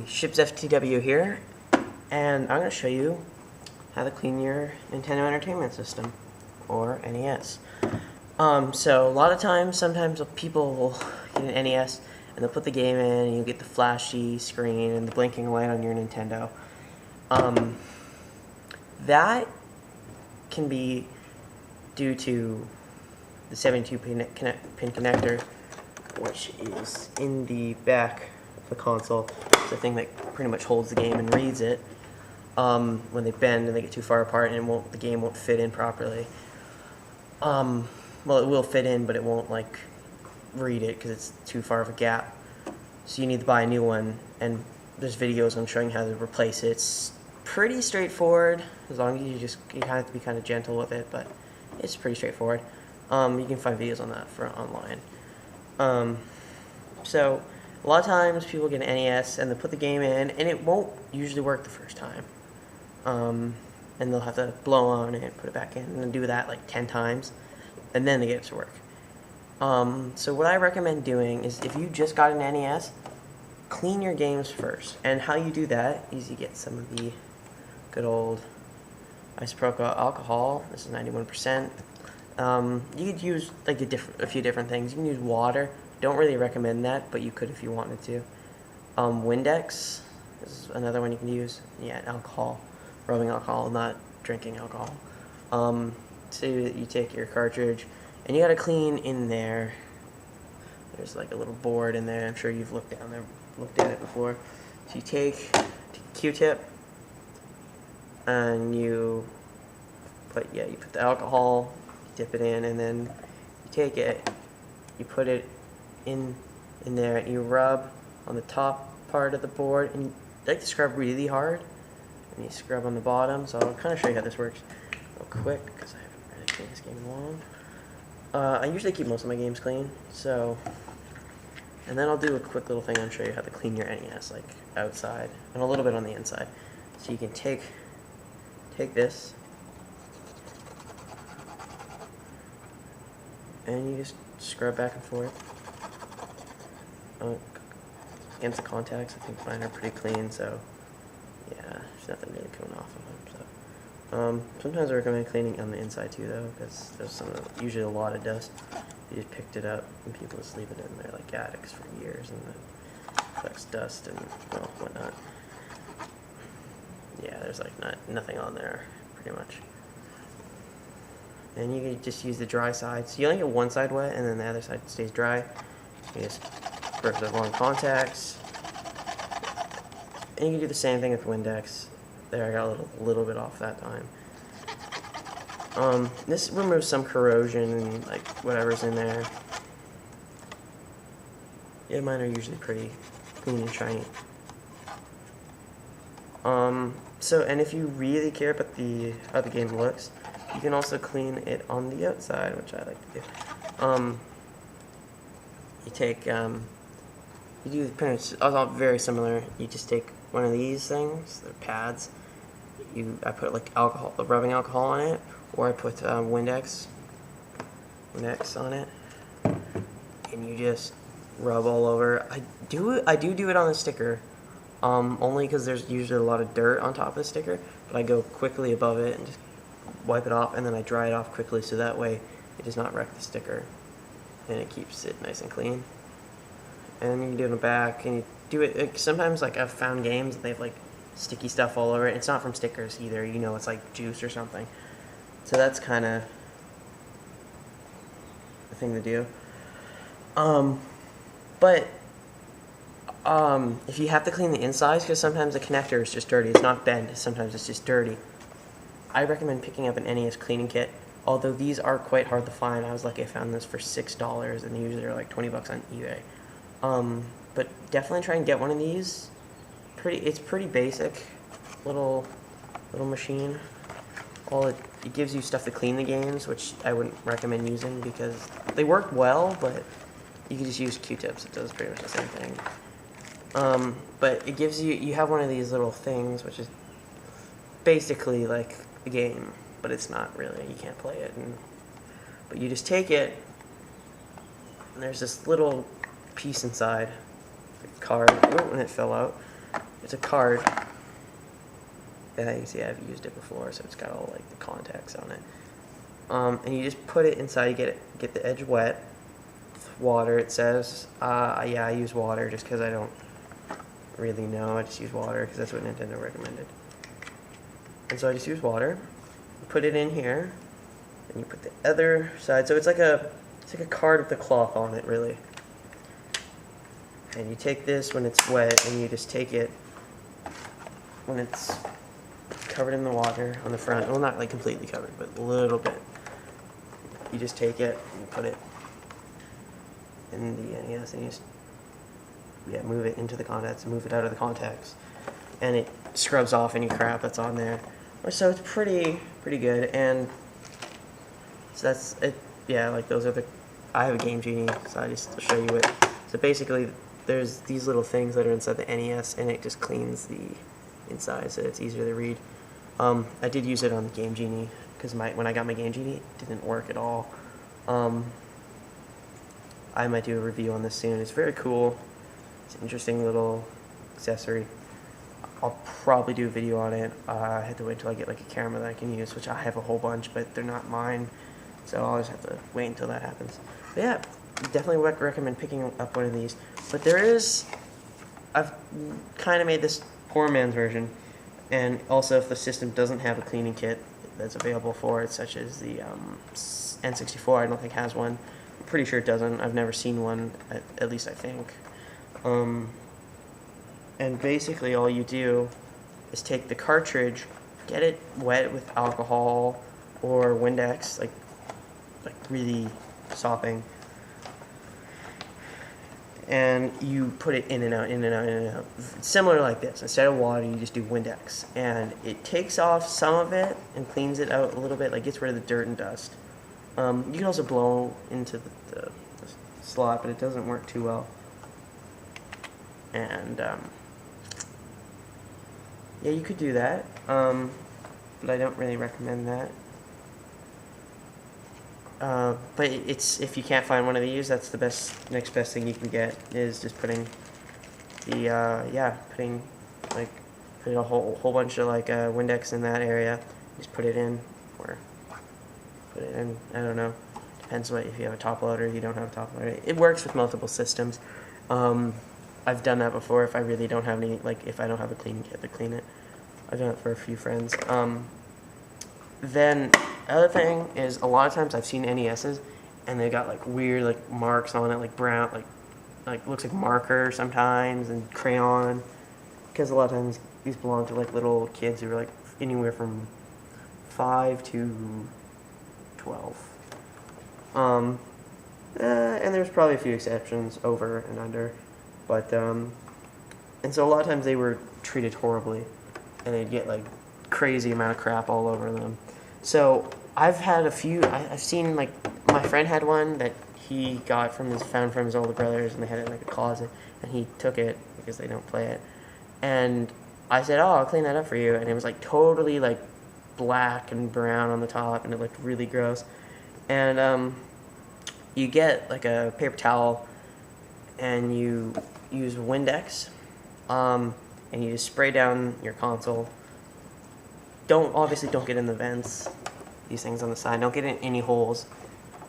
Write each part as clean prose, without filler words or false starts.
Ships FTW here, and I'm going to show you how to clean your Nintendo Entertainment System, or NES. So a lot of times, sometimes people will get an NES, and they'll put the game in, and you get the flashy screen and the blinking light on your Nintendo. That can be due to the 72-pin connector, which is in the back of the console. It's the thing that pretty much holds the game and reads it. When they bend and they get too far apart, and the game won't fit in properly. Well, it will fit in, but it won't like read it because it's too far of a gap. So you need to buy a new one, and there's videos on showing how to replace it. It's pretty straightforward, as long as you have to be kind of gentle with it, but it's pretty straightforward. You can find videos on that online. So a lot of times people get an NES and they put the game in, and it won't usually work the first time. And they'll have to blow on it, put it back in, and then do that like 10 times, and then they get it to work. So what I recommend doing is, if you just got an NES, clean your games first. And how you do that is you get some of the good old isopropyl alcohol. This is 91%. You could use like a few different things. You can use water. Don't really recommend that, but you could if you wanted to. Windex is another one you can use. Yeah, alcohol, rubbing alcohol, not drinking alcohol. So you take your cartridge, and you gotta clean in there. There's like a little board in there. I'm sure you've looked at it before. So you take a Q-tip, and you put the alcohol, dip it in, and then you take it, you put it in there, and you rub on the top part of the board, and you like to scrub really hard, and you scrub on the bottom. So I'll kind of show you how this works real quick, because I haven't really cleaned this game in long. I usually keep most of my games clean, and then I'll do a quick little thing and show you how to clean your NES, like outside, and a little bit on the inside. So you can take this, and you just scrub back and forth against the contacts. I think mine are pretty clean, so yeah, there's nothing really coming off of them. So sometimes I recommend cleaning on the inside too, though, because there's usually a lot of dust. You just picked it up, and people just leave it in there like addicts for years, and it collects dust and whatnot. Yeah, there's like nothing on there, pretty much. And you can just use the dry side. So you only get one side wet, and then the other side stays dry. You just brush the wrong contacts. And you can do the same thing with Windex. There, I got a little bit off that time. This removes some corrosion and like whatever's in there. Yeah, mine are usually pretty clean and shiny. And if you really care about how the game looks, you can also clean it on the outside, which I like to do. You take, you do pretty much very similar. You just take one of these things, they're pads. I put like rubbing alcohol on it, or I put Windex on it, and you just rub all over. I do it on the sticker, only because there's usually a lot of dirt on top of the sticker, but I go quickly above it and just wipe it off, and then I dry it off quickly, so that way it does not wreck the sticker, and it keeps it nice and clean. And then you can do it on the back, and you do it, like, sometimes like I've found games that they have like sticky stuff all over it. It's not from stickers either, it's like juice or something. So that's kind of the thing to do. But if you have to clean the insides, because sometimes the connector is just dirty, it's not bent, sometimes it's just dirty, I recommend picking up an NES cleaning kit. Although these are quite hard to find. I was lucky I found this for $6, and usually they're like $20 on eBay. But definitely try and get one of these. It's pretty basic little machine. It gives you stuff to clean the games, which I wouldn't recommend using because they work well, but you can just use Q-tips. It does pretty much the same thing. But it gives you have one of these little things, which is basically like a game, but it's not really. You can't play it, but you just take it, and there's this little piece inside the card. Oh, and it fell out. it's a card. Yeah, you can see I've used it before, so it's got all like the contacts on it. And you just put it inside. You get the edge wet with water. It says, yeah, I use water just because I don't really know. I just use water because that's what Nintendo recommended. And so I just use water. You put it in here, and you put the other side. So it's like a card with the cloth on it, really. And you take this when it's wet, and you just take it when it's covered in the water on the front. Well, not like completely covered, but a little bit. You just take it and put it in the NES, and you just move it into the contacts, move it out of the contacts, and it scrubs off any crap that's on there. So it's pretty good, and so that's it. Yeah, like those are the. I have a Game Genie, so I just show you it. So basically, there's these little things that are inside the NES, and it just cleans the inside, so it's easier to read. I did use it on the Game Genie because when I got my Game Genie, it didn't work at all. I might do a review on this soon. It's very cool. It's an interesting little accessory. I'll probably do a video on it. I had to wait until I get like a camera that I can use, which I have a whole bunch, but they're not mine, so I'll just have to wait until that happens. But yeah, definitely recommend picking up one of these. But I've kind of made this poor man's version, and also if the system doesn't have a cleaning kit that's available for it, such as the N64, I don't think has one. I'm pretty sure it doesn't. I've never seen one, at least I think. And basically all you do is take the cartridge, get it wet with alcohol or Windex, like really sopping, and you put it in and out, in and out, in and out. Similar like this. Instead of water, you just do Windex, and it takes off some of it and cleans it out a little bit, like gets rid of the dirt and dust. You can also blow into the slot, but it doesn't work too well. And yeah, you could do that, but I don't really recommend that. But if you can't find one of these, that's the next best thing you can get is just putting putting a whole bunch of like Windex in that area. Just put it in, or put it in. I don't know. Depends if you have a top loader. You don't have a top loader. It works with multiple systems. I've done that before. If I really don't have any, like if I don't have a cleaning kit to clean it, I've done it for a few friends. Then other thing is a lot of times I've seen NESs and they got like weird like marks on it, like brown, like looks like marker sometimes, and crayon, because a lot of times these belong to like little kids who are like anywhere from 5 to 12. And there's probably a few exceptions over and under, but and so a lot of times they were treated horribly, and they'd get like crazy amount of crap all over them. So I've had a few. I've seen like my friend had one that he found from his older brothers, and they had it in like a closet, and he took it because they don't play it. And I said, "Oh, I'll clean that up for you," and it was like totally like black and brown on the top, and it looked really gross. And you get like a paper towel, and you use Windex, and you just spray down your console. Obviously don't get in the vents, these things on the side. Don't get in any holes,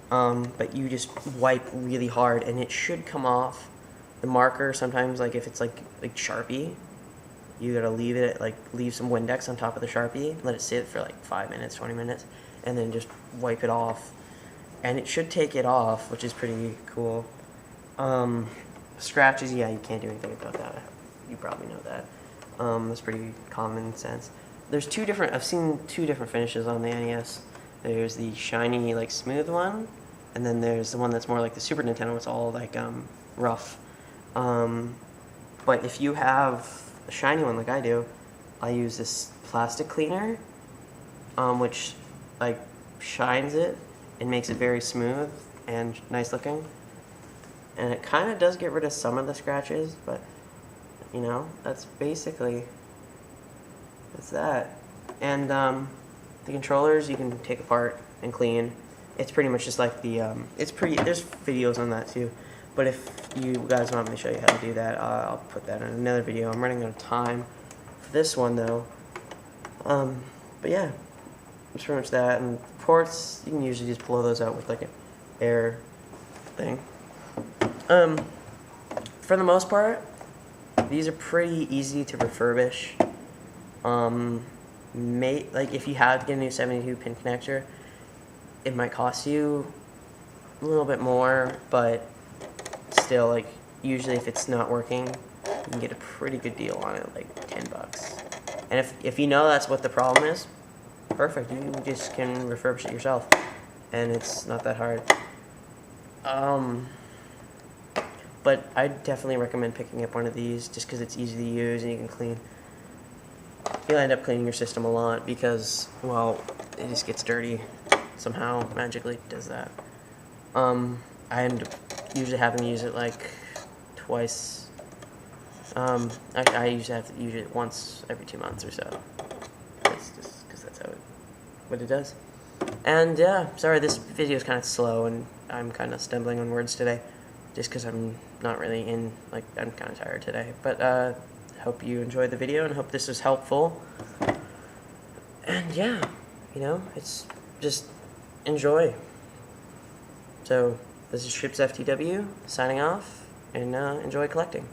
but you just wipe really hard, and it should come off. The marker, sometimes like if it's like Sharpie, you gotta leave some Windex on top of the Sharpie, let it sit for like 5 minutes, 20 minutes, and then just wipe it off, and it should take it off, which is pretty cool. Scratches, yeah, you can't do anything about that. You probably know that. That's pretty common sense. I've seen two different finishes on the NES. There's the shiny, like smooth one, and then there's the one that's more like the Super Nintendo. It's all like rough. But if you have a shiny one like I do, I use this plastic cleaner, which like shines it and makes it very smooth and nice looking. And it kind of does get rid of some of the scratches, but you know, that's that. And the controllers you can take apart and clean. It's pretty much just like there's videos on that too, But if you guys want me to show you how to do that, I'll put that in another video. I'm running out of time for this one though. But yeah, that's pretty much that. And ports, you can usually just blow those out with like an air thing. For the most part, these are pretty easy to refurbish. Like if you had to get a new 72-pin connector, it might cost you a little bit more, but still, like, usually if it's not working, you can get a pretty good deal on it, like $10. And if you know that's what the problem is, perfect, you just can refurbish it yourself, and it's not that hard. But I definitely recommend picking up one of these just because it's easy to use and you can clean. You'll end up cleaning your system a lot because, well, it just gets dirty somehow, magically does that. I end up usually having to use it like twice. I usually have to use it once every 2 months or so. That's just because that's what it does. And yeah, sorry this video is kind of slow and I'm kind of stumbling on words today, just because I'm not really I'm kind of tired today. But hope you enjoyed the video and hope this was helpful. And yeah, it's just enjoy. So this is Trips FTW signing off, and enjoy collecting.